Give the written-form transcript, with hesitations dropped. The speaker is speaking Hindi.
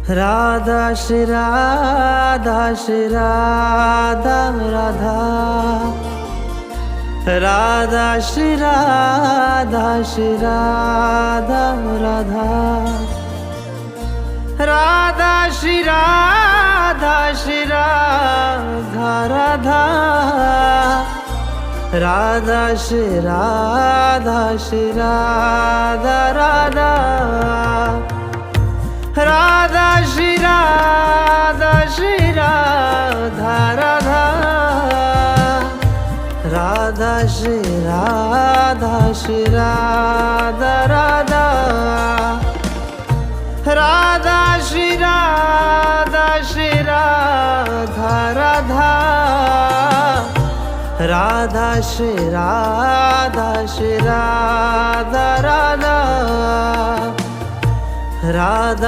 राधा श्री राधा श्री राधा राधा, राधा श्री राधा श्री राधा राधा, राधा श्री राधा श्री राधा राधा, राधा श्री राधा श्री राधा राधा, राधा श्री राधा श्री राधा राधा, राधा श्री राधा श्री राधा राधा, राधा श्री राधा श्री राधा राधा, राधा श्री राधा श्री राधा राधा, राधा